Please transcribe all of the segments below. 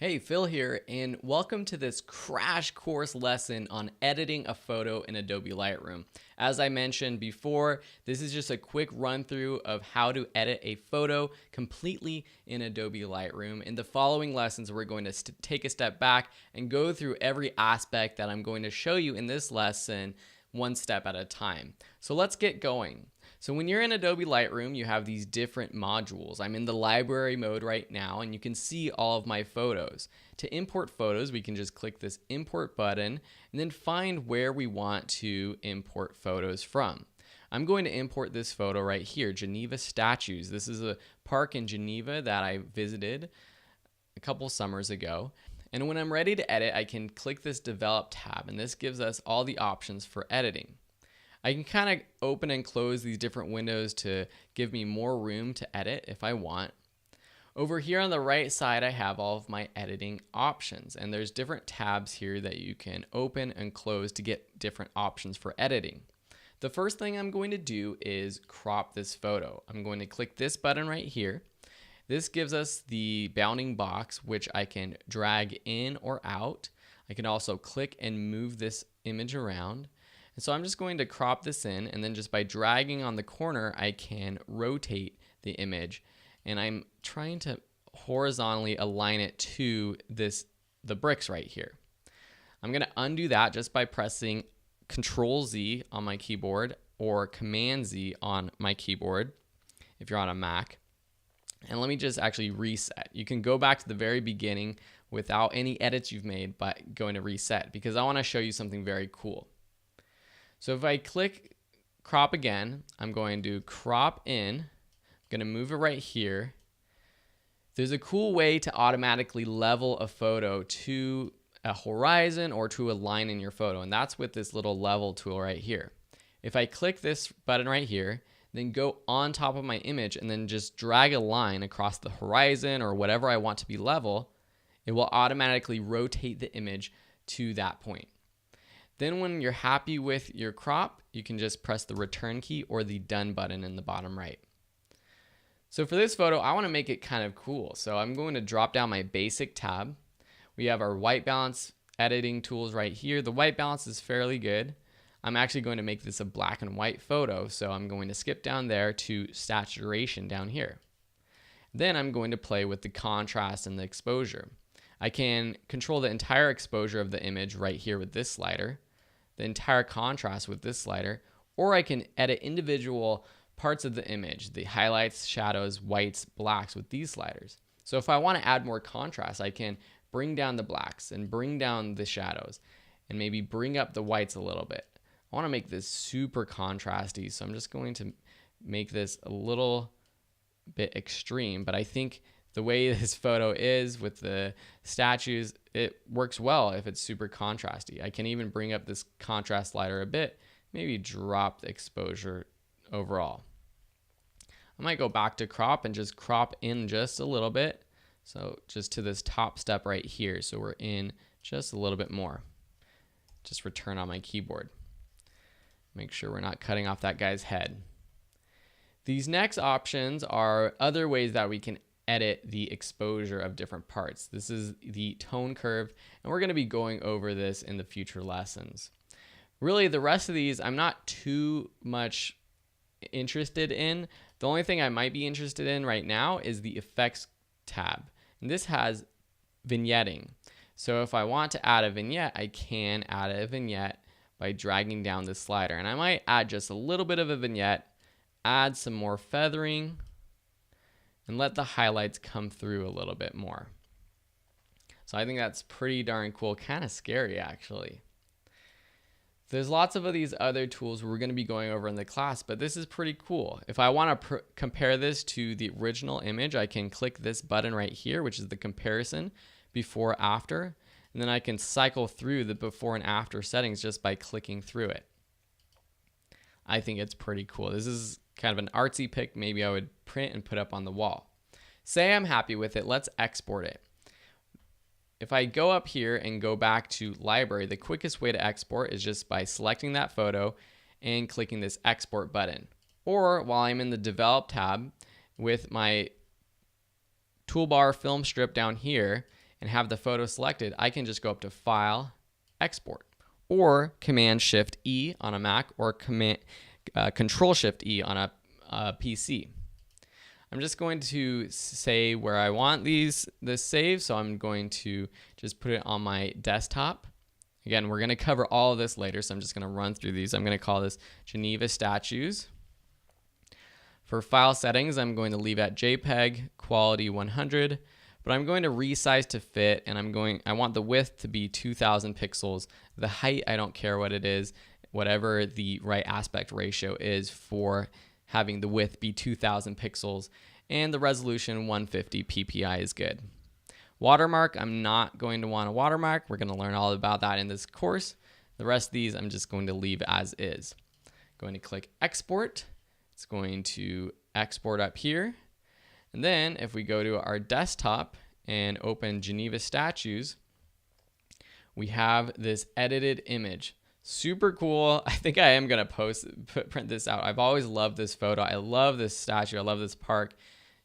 Hey, Phil here, and welcome to this crash course lesson on editing a photo in Adobe Lightroom. As I mentioned before, this is just a quick run through of how to edit a photo completely in Adobe Lightroom. In the following lessons, we're going to take a step back and go through every aspect that I'm going to show you in this lesson one step at a time. So let's get going. So when you're in Adobe Lightroom, you have these different modules. I'm in the library mode right now, and you can see all of my photos. To import photos, we can just click this import button and then find where we want to import photos from. I'm going to import this photo right here, Geneva Statues. This is a park in Geneva that I visited a couple summers ago. And when I'm ready to edit, I can click this Develop tab, and this gives us all the options for editing. I can kind of open and close these different windows to give me more room to edit if I want. Over here on the right side, I have all of my editing options, and there's different tabs here that you can open and close to get different options for editing. The first thing I'm going to do is crop this photo. I'm going to click this button right here. This gives us the bounding box, which I can drag in or out. I can also click and move this image around. And so I'm just going to crop this in, and then just by dragging on the corner, I can rotate the image. And I'm trying to horizontally align it to the bricks right here. I'm going to undo that just by pressing Control Z on my keyboard or Command Z on my keyboard if you're on a Mac. And let me just actually reset. You can go back to the very beginning without any edits you've made by going to reset, because I want to show you something very cool. So if I click crop again, I'm going to crop in. I'm going to move it right here. There's a cool way to automatically level a photo to a horizon or to a line in your photo, and that's with this little level tool right here. If I click this button right here, then go on top of my image and then just drag a line across the horizon or whatever I want to be level, it will automatically rotate the image to that point. Then when you're happy with your crop, you can just press the return key or the done button in the bottom right. So for this photo, I want to make it kind of cool. So I'm going to drop down my basic tab. We have our white balance editing tools right here. The white balance is fairly good. I'm actually going to make this a black and white photo, so I'm going to skip down there to saturation down here. Then I'm going to play with the contrast and the exposure. I can control the entire exposure of the image right here with this slider, the entire contrast with this slider, or I can edit individual parts of the image, the highlights, shadows, whites, blacks with these sliders. So if I want to add more contrast, I can bring down the blacks and bring down the shadows and maybe bring up the whites a little bit. I want to make this super contrasty, so I'm just going to make this a little bit extreme, but I think the way this photo is with the statues, it works well if it's super contrasty. I can even bring up this contrast slider a bit, maybe drop the exposure overall. I might go back to crop and just crop in just a little bit. So just to this top step right here. So we're in just a little bit more. Just return on my keyboard. Make sure we're not cutting off that guy's head. These next options are other ways that we can edit the exposure of different parts. This is the tone curve, and we're going to be going over this in the future lessons. Really, the rest of these I'm not too much interested in. The only thing I might be interested in right now is the effects tab, and this has vignetting. So if I want to add a vignette, I can add a vignette by dragging down this slider, and I might add just a little bit of a vignette, add some more feathering, and let the highlights come through a little bit more. So I think that's pretty darn cool, kind of scary actually. There's lots of these other tools we're going to be going over in the class, but this is pretty cool. If I want to compare this to the original image, I can click this button right here, which is the comparison before after, and then I can cycle through the before and after settings just by clicking through it. I think it's pretty cool. This is kind of an artsy pic. Maybe I would print and put up on the wall. Say I'm happy with it. Let's export it. If I go up here and go back to library, the quickest way to export is just by selecting that photo and clicking this export button. Or while I'm in the develop tab with my toolbar film strip down here, and have the photo selected, I can just go up to File, Export, or Command-Shift-E on a Mac, or Control-Shift-E on a PC. I'm just going to say where I want this saved, so I'm going to just put it on my desktop. Again, we're going to cover all of this later, so I'm just going to run through these. I'm going to call this Geneva Statues. For file settings, I'm going to leave at JPEG quality 100, but I'm going to resize to fit, and I want the width to be 2000 pixels. The height, I don't care what it is, whatever the right aspect ratio is for having the width be 2000 pixels, and the resolution 150 ppi is good. Watermark, I'm not going to want a watermark. We're going to learn all about that in this course. The rest of these I'm just going to leave as is. Going to click Export. It's going to export up here. And then if we go to our desktop and open Geneva Statues, we have this edited image. Super cool. I think I am going to print this out. I've always loved this photo. I love this statue. I love this park.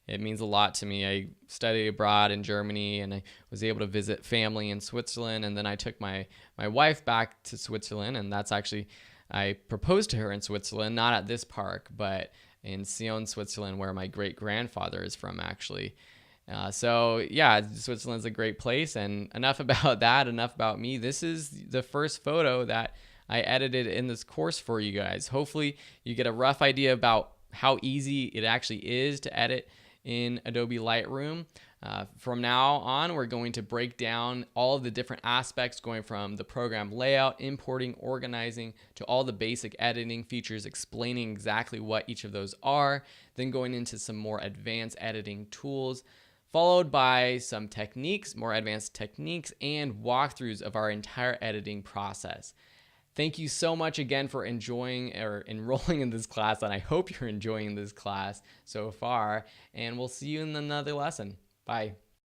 It means a lot to me. I studied abroad in Germany, and I was able to visit family in Switzerland, and then I took my wife back to Switzerland, and that's actually, I proposed to her in Switzerland, not at this park, but in Sion, Switzerland, where my great-grandfather is from, actually. So yeah, Switzerland's a great place, and enough about that, enough about me. This is the first photo that I edited in this course for you guys. Hopefully you get a rough idea about how easy it actually is to edit in Adobe Lightroom. From now on, we're going to break down all of the different aspects, going from the program layout, importing, organizing, to all the basic editing features, explaining exactly what each of those are, then going into some more advanced editing tools, followed by some techniques, more advanced techniques, and walkthroughs of our entire editing process. Thank you so much again for enjoying or enrolling in this class, and I hope you're enjoying this class so far, and we'll see you in another lesson. Bye.